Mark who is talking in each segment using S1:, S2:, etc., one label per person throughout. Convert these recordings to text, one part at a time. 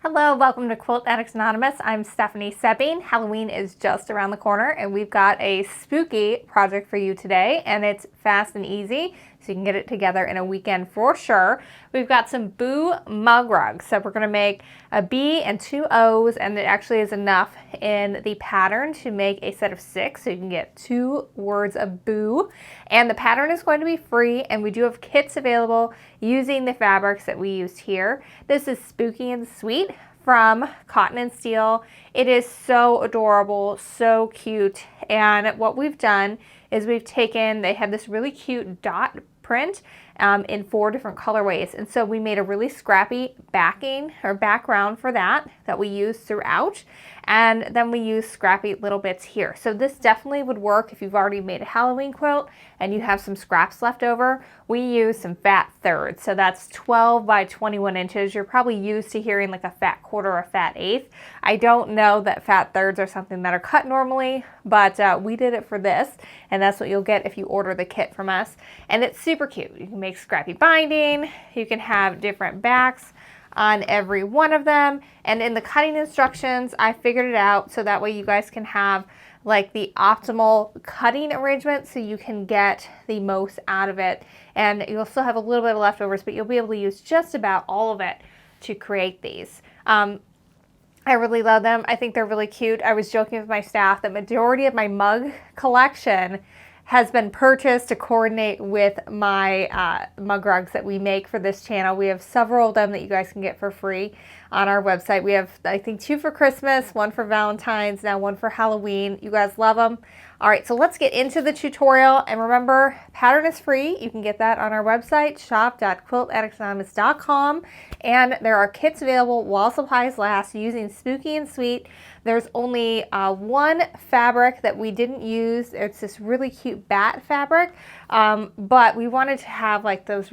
S1: Hello, welcome to Quilt Addicts Anonymous. I'm Stephanie Soebbing. Halloween is just around the corner and we've got a spooky project for you today, and it's fast and easy so you can get it together in a weekend for sure. We've got some Boo mug rugs. So we're going to make a B and two O's, and it actually is enough in the pattern to make a set of 6, so you can get 2 words of Boo. And the pattern is going to be free, and we do have kits available using the fabrics that we used here. This is Spooky and Sweet from Cotton and Steel. It is so adorable, so cute. And what we've done is we've taken, they have this really cute dot print in 4 different colorways. And so we made a really scrappy backing or background for that we use throughout. And then we use scrappy little bits here. So this definitely would work if you've already made a Halloween quilt and you have some scraps left over. We use some fat thirds. So that's 12 by 21 inches. You're probably used to hearing like a fat quarter or a fat eighth. I don't know that fat thirds are something that are cut normally, but we did it for this, and that's what you'll get if you order the kit from us. And it's super cute. You can make scrappy binding. You can have different backs on every one of them. And in the cutting instructions, I figured it out so that way you guys can have like the optimal cutting arrangement so you can get the most out of it. And you'll still have a little bit of leftovers, but you'll be able to use just about all of it to create these. I really love them. I think they're really cute. I was joking with my staff that majority of my mug collection has been purchased to coordinate with my mug rugs that we make for this channel. We have several of them that you guys can get for free on our website. We have, I think, 2 for Christmas, 1 for Valentine's, now 1 for Halloween. You guys love them. All right, so let's get into the tutorial. And remember, pattern is free. You can get that on our website, shop.quiltaddictsanonymous.com. And there are kits available while supplies last using Spooky and Sweet. There's only 1 fabric that we didn't use. It's this really cute bat fabric, but we wanted to have like those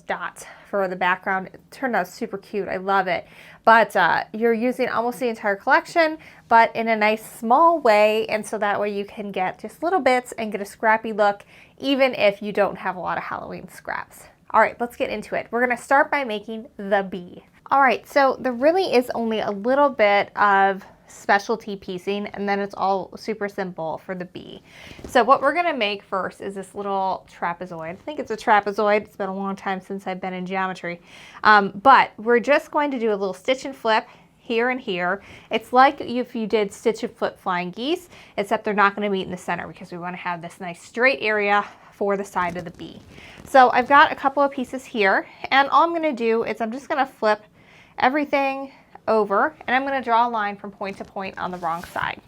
S1: dots for the background. It turned out super cute. I love it. But you're using almost the entire collection, but in a nice small way, and so that way you can get just little bits and get a scrappy look, even if you don't have a lot of Halloween scraps. All right, let's get into it. We're gonna start by making the bee. All right, so there really is only a little bit of specialty piecing, and then it's all super simple for the bee. So what we're gonna make first is this little trapezoid. I think it's a trapezoid. It's been a long time since I've been in geometry. But we're just going to do a little stitch and flip here and here. It's like if you did stitch and flip flying geese, except they're not gonna meet in the center because we wanna have this nice straight area for the side of the bee. So I've got a couple of pieces here, and all I'm gonna do is I'm just gonna flip everything over, and I'm going to draw a line from point to point on the wrong side.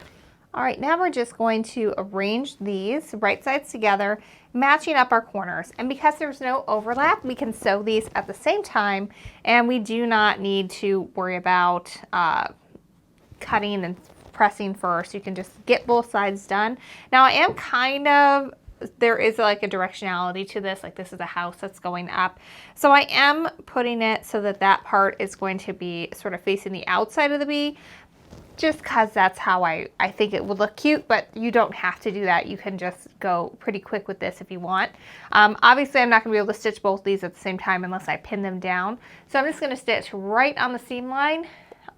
S1: All right, now we're just going to arrange these right sides together, matching up our corners. And because there's no overlap, we can sew these at the same time, and we do not need to worry about cutting and pressing first. You can just get both sides done. Now I am there is like a directionality to this, like this is a house that's going up. So I am putting it so that that part is going to be sort of facing the outside of the bee, just because that's how I think it would look cute, but you don't have to do that. You can just go pretty quick with this if you want. Obviously, I'm not gonna be able to stitch both these at the same time unless I pin them down. So I'm just gonna stitch right on the seam line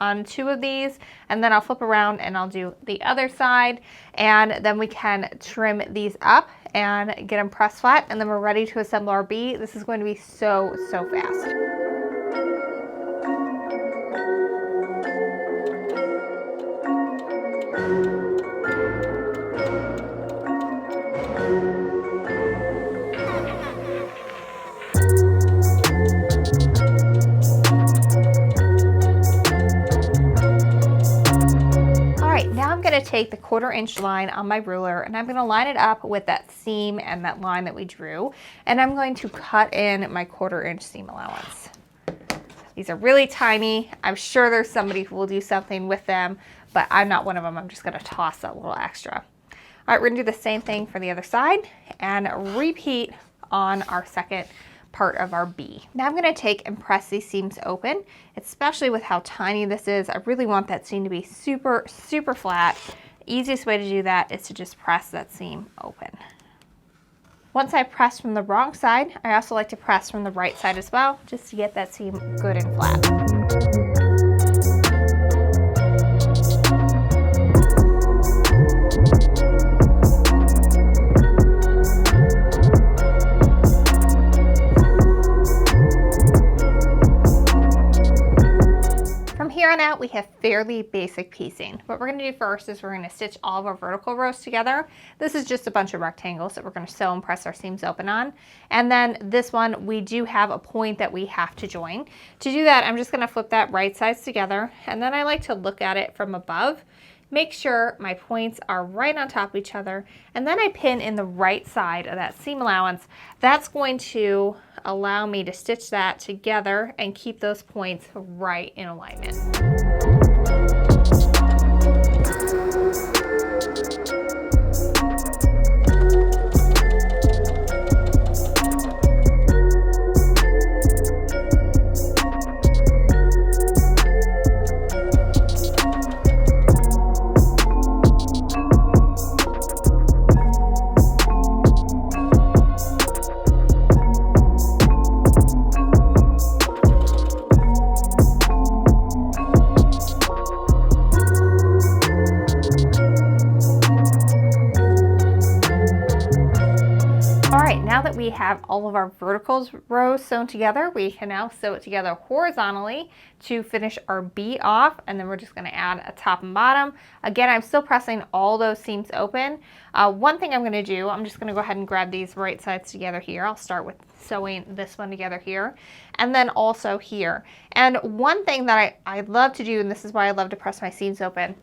S1: on 2 of these, and then I'll flip around and I'll do the other side, and then we can trim these up and get them pressed flat, and then we're ready to assemble our bee. This is going to be so fast. Take the 1/4 inch line on my ruler, and I'm going to line it up with that seam and that line that we drew, and I'm going to cut in my 1/4 inch seam allowance. These are really tiny. I'm sure there's somebody who will do something with them, but I'm not one of them. I'm just going to toss that little extra. All right, we're going to do the same thing for the other side and repeat on our second part of our bee. Now I'm going to take and press these seams open, especially with how tiny this is. I really want that seam to be super flat. Easiest way to do that is to just press that seam open. Once I press from the wrong side, I also like to press from the right side as well, just to get that seam good and flat. here on out, we have fairly basic piecing. What we're going to do first is we're going to stitch all of our vertical rows together. This is just a bunch of rectangles that we're going to sew and press our seams open on. And then this one, we do have a point that we have to join. To do that, I'm just going to flip that right sides together, and then I like to look at it from above. Make sure my points are right on top of each other, and then I pin in the right side of that seam allowance. That's going to allow me to stitch that together and keep those points right in alignment. Now that we have all of our vertical rows sewn together, we can now sew it together horizontally to finish our B off, and then we're just going to add a top and bottom. Again, I'm still pressing all those seams open. One thing I'm going to do, I'm just going to go ahead and grab these right sides together here. I'll start with sewing this one together here, and then also here. And one thing that I love to do, and this is why I love to press my seams open,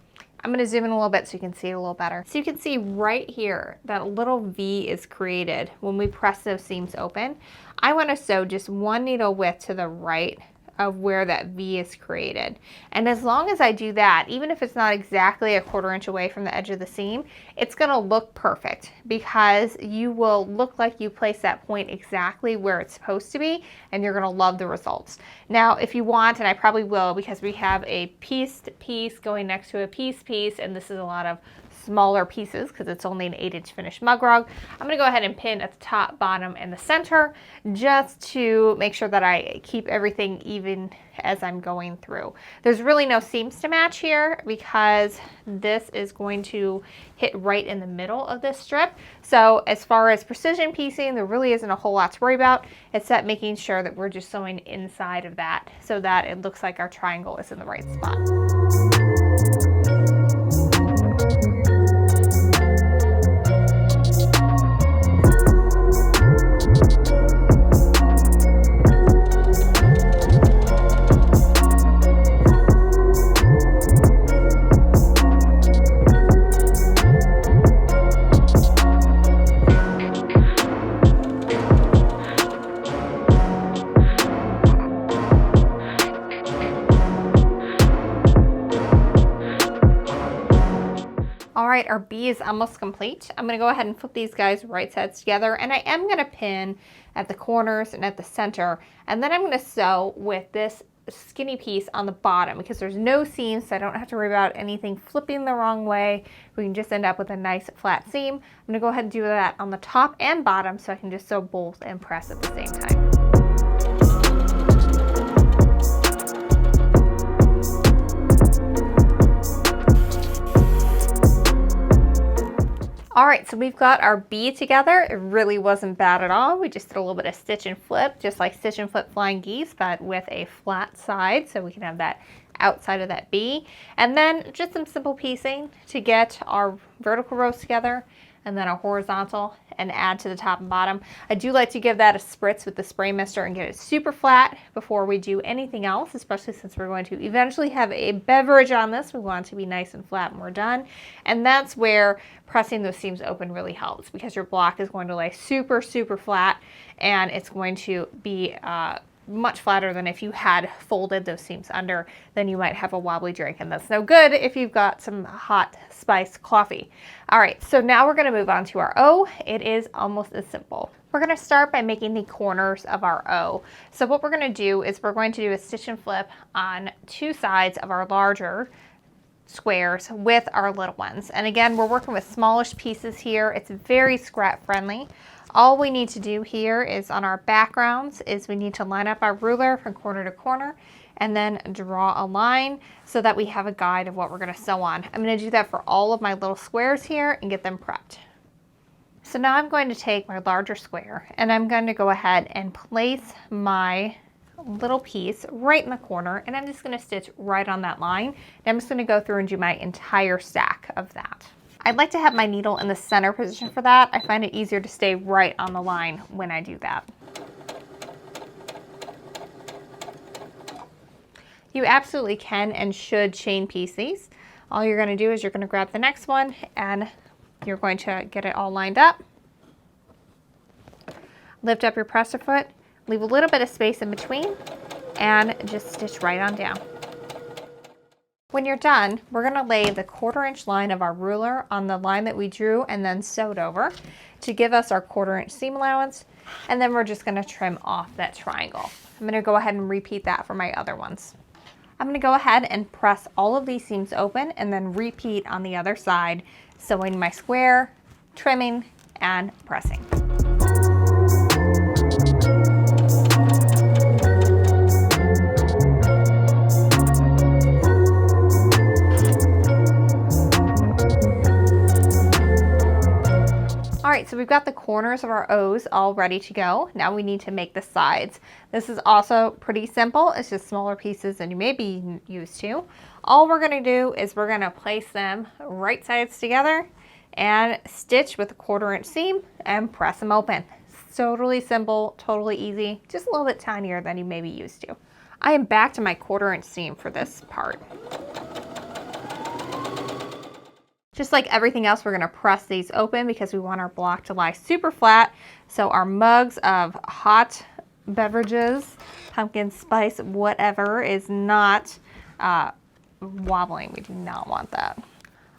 S1: I'm going to zoom in a little bit so you can see it a little better. So you can see right here that a little V is created when we press those seams open. I want to sew just one needle width to the right of where that V is created. And as long as I do that, even if it's not exactly a 1/4 inch away from the edge of the seam, it's going to look perfect because you will look like you place that point exactly where it's supposed to be, and you're going to love the results. Now, if you want, and I probably will because we have a pieced piece going next to a pieced piece, and this is a lot of smaller pieces because it's only an 8-inch finished mug rug, I'm going to go ahead and pin at the top, bottom, and the center just to make sure that I keep everything even as I'm going through. There's really no seams to match here because this is going to hit right in the middle of this strip. So as far as precision piecing, there really isn't a whole lot to worry about, except making sure that we're just sewing inside of that so that it looks like our triangle is in the right spot. Alright, our B is almost complete. I'm going to go ahead and flip these guys right sides together, and I am going to pin at the corners and at the center, and then I'm going to sew with this skinny piece on the bottom because there's no seams, so I don't have to worry about anything flipping the wrong way. We can just end up with a nice flat seam. I'm going to go ahead and do that on the top and bottom so I can just sew both and press at the same time. Alright, so we've got our B together. It really wasn't bad at all. We just did a little bit of stitch and flip, just like stitch and flip flying geese, but with a flat side, so we can have that outside of that B. And then just some simple piecing to get our vertical rows together, and then a horizontal, and add to the top and bottom. I do like to give that a spritz with the spray mister and get it super flat before we do anything else, especially since we're going to eventually have a beverage on this. We want it to be nice and flat when we're done. And that's where pressing those seams open really helps, because your block is going to lay super, super flat, and it's going to be much flatter than if you had folded those seams under. Then you might have a wobbly drink, and that's no good if you've got some hot spiced coffee. All right, so now we're going to move on to our O. It is almost as simple. We're going to start by making the corners of our O. So what we're going to do is we're going to do a stitch and flip on two sides of our larger squares with our little ones. And again, we're working with smallish pieces here. It's very scrap friendly. All we need to do here is on our backgrounds is we need to line up our ruler from corner to corner and then draw a line so that we have a guide of what we're going to sew on. I'm going to do that for all of my little squares here and get them prepped. So now I'm going to take my larger square and I'm going to go ahead and place my little piece right in the corner, and I'm just going to stitch right on that line. And I'm just going to go through and do my entire stack of that. I'd like to have my needle in the center position for that. I find it easier to stay right on the line when I do that. You absolutely can and should chain piece these. All you're going to do is you're going to grab the next one and you're going to get it all lined up. Lift up your presser foot, leave a little bit of space in between, and just stitch right on down. When you're done, we're going to lay the 1/4 inch line of our ruler on the line that we drew and then sewed over to give us our 1/4 inch seam allowance, and then we're just going to trim off that triangle. I'm going to go ahead and repeat that for my other ones. I'm going to go ahead and press all of these seams open and then repeat on the other side, sewing my square, trimming, and pressing. All right, so we've got the corners of our O's all ready to go. Now we need to make the sides. This is also pretty simple. It's just smaller pieces than you may be used to. All we're gonna do is we're gonna place them right sides together and stitch with a 1/4 inch seam and press them open. It's totally simple, totally easy, just a little bit tinier than you may be used to. I am back to my 1/4 inch seam for this part. Just like everything else, we're going to press these open because we want our block to lie super flat. So our mugs of hot beverages, pumpkin spice, whatever, is not wobbling. We do not want that.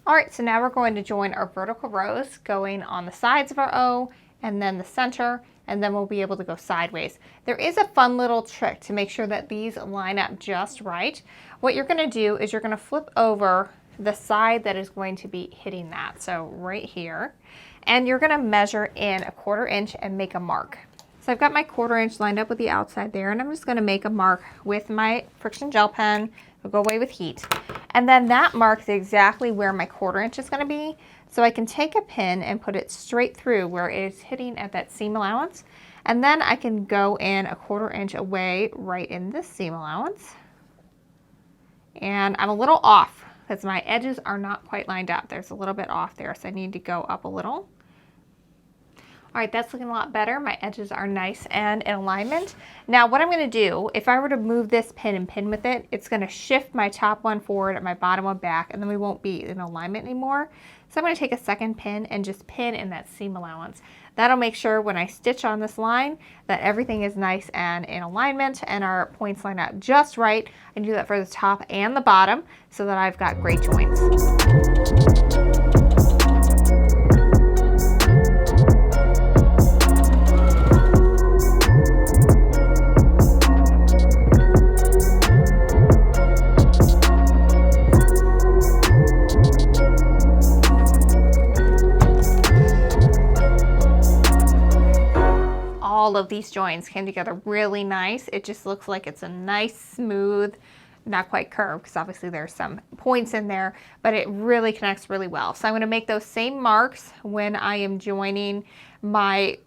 S1: All right, so now we're going to join our vertical rows going on the sides of our O and then the center, and then we'll be able to go sideways. There is a fun little trick to make sure that these line up just right. What you're going to do is you're going to flip over the side that is going to be hitting that, so right here, and you're going to measure in a 1/4 inch and make a mark. So I've got my 1/4 inch lined up with the outside there, and I'm just going to make a mark with my friction gel pen. It'll go away with heat, and then that marks exactly where my 1/4 inch is going to be, so I can take a pin and put it straight through where it is hitting at that seam allowance, and then I can go in a 1/4 inch away right in this seam allowance, and I'm a little off because my edges are not quite lined up. There's a little bit off there, so I need to go up a little. All right, that's looking a lot better. My edges are nice and in alignment. Now what I'm going to do, if I were to move this pin and pin with it, it's going to shift my top one forward and my bottom one back, and then we won't be in alignment anymore. So I'm going to take a second pin and just pin in that seam allowance. That'll make sure when I stitch on this line that everything is nice and in alignment and our points line up just right. I do that for the top and the bottom so that I've got great joints. All of these joins came together really nice. It just looks like it's a nice, smooth, not quite curved because obviously there's some points in there, but it really connects really well. So I'm going to make those same marks when I am joining my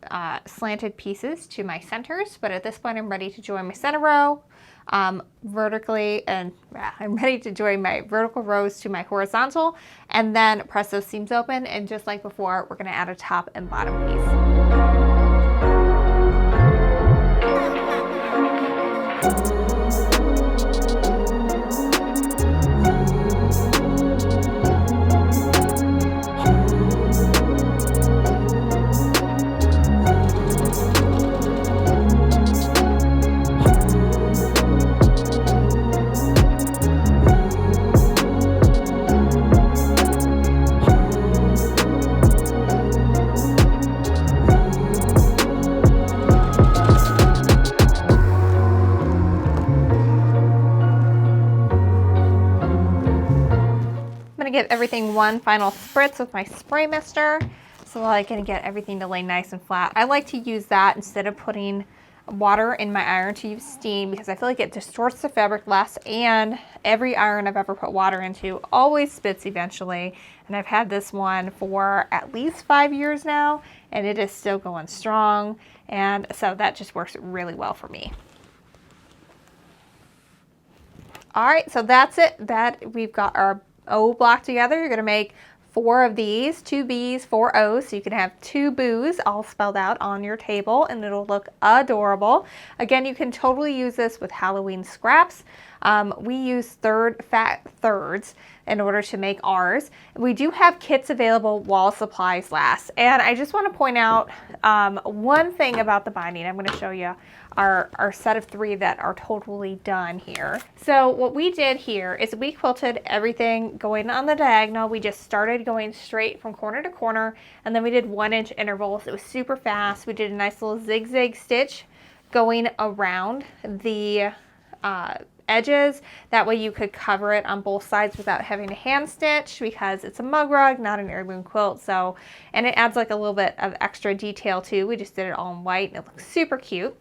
S1: slanted pieces to my centers, but at this point I'm ready to join my center row vertically, and I'm ready to join my vertical rows to my horizontal and then press those seams open, and just like before, we're going to add a top and bottom piece. Give everything one final spritz with my spray mister so that I can get everything to lay nice and flat. I like to use that instead of putting water in my iron to use steam because I feel like it distorts the fabric less, and every iron I've ever put water into always spits eventually, and I've had this one for at least 5 years now and it is still going strong, and so that just works really well for me. All right, so that's it. That we've got our O block together. You're gonna make 4 of these, 2 B's, 4 O's, so you can have 2 boos all spelled out on your table and it'll look adorable. Again, you can totally use this with Halloween scraps. We use fat thirds in order to make ours. We do have kits available while supplies last. And I just want to point out one thing about the binding. I'm going to show you our set of 3 that are totally done here. So what we did here is we quilted everything going on the diagonal. We just started going straight from corner to corner, and then we did 1-inch intervals. It was super fast. We did a nice little zigzag stitch going around the edges. That way you could cover it on both sides without having to hand stitch, because it's a mug rug, not an heirloom quilt. So, and it adds like a little bit of extra detail too. We just did it all in white and it looks super cute.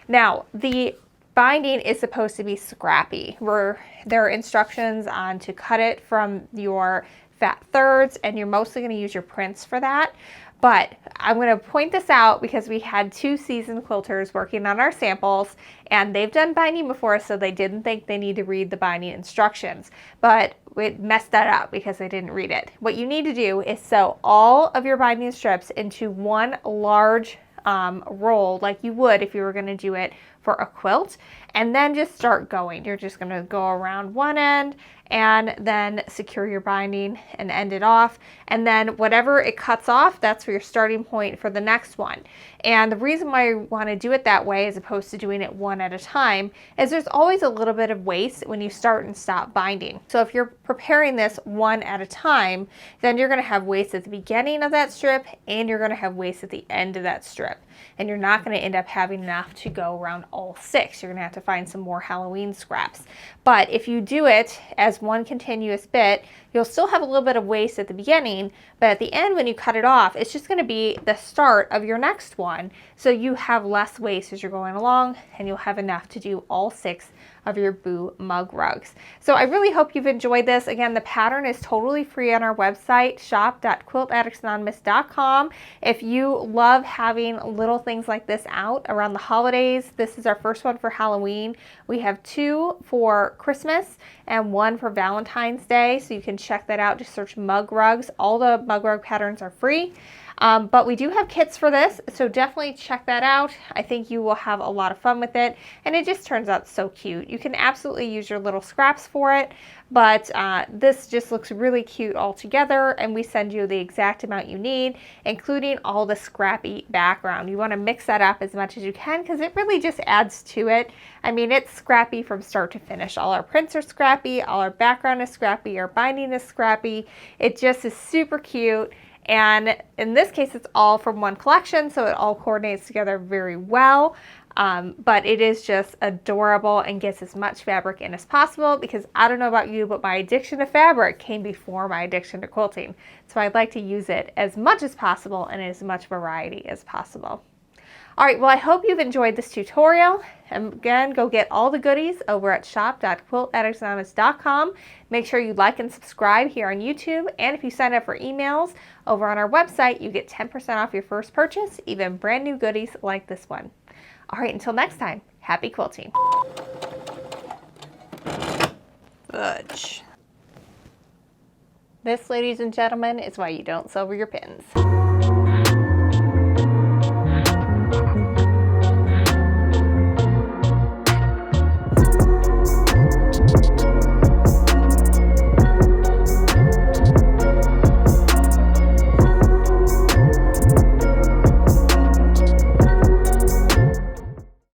S1: Now, the binding is supposed to be scrappy, where there are instructions on to cut it from your fat thirds, and you're mostly going to use your prints for that. But I'm going to point this out because we had 2 seasoned quilters working on our samples, and they've done binding before, so they didn't think they need to read the binding instructions. But it messed that up because they didn't read it. What you need to do is sew all of your binding strips into one large roll, like you would if you were going to do it for a quilt, and then just start going. You're just going to go around one end and then secure your binding and end it off, and then whatever it cuts off, that's for your starting point for the next one. And the reason why I want to do it that way as opposed to doing it one at a time is there's always a little bit of waste when you start and stop binding. So if you're preparing this one at a time, then you're going to have waste at the beginning of that strip and you're going to have waste at the end of that strip, and you're not going to end up having enough to go around all 6. You're going to have to find some more Halloween scraps. But if you do it as one continuous bit, you'll still have a little bit of waste at the beginning, but at the end when you cut it off, it's just going to be the start of your next one. So you have less waste as you're going along, and you'll have enough to do all 6 of your Boo mug rugs. So I really hope you've enjoyed this. Again, the pattern is totally free on our website, shop.quiltaddictsanonymous.com. If you love having little things like this out around the holidays, this is our first one for Halloween. We have 2 for Christmas and 1 for Valentine's Day, so you can check that out. Just search mug rugs. All the mug rug patterns are free. But we do have kits for this, so definitely check that out. I think you will have a lot of fun with it, and it just turns out so cute. You can absolutely use your little scraps for it, but this just looks really cute all together, and we send you the exact amount you need, including all the scrappy background. You want to mix that up as much as you can because it really just adds to it. I mean, it's scrappy from start to finish. All our prints are scrappy, all our background is scrappy, our binding is scrappy. It just is super cute. And in this case, it's all from one collection, so it all coordinates together very well. But it is just adorable and gets as much fabric in as possible, because I don't know about you, but my addiction to fabric came before my addiction to quilting. So I'd like to use it as much as possible and as much variety as possible. All right, well, I hope you've enjoyed this tutorial. And again, go get all the goodies over at shop.quiltaddictsanonymous.com. Make sure you like and subscribe here on YouTube. And if you sign up for emails over on our website, you get 10% off your first purchase, even brand new goodies like this one. All right, until next time, happy quilting. Fudge. This, ladies and gentlemen, is why you don't silver your pins.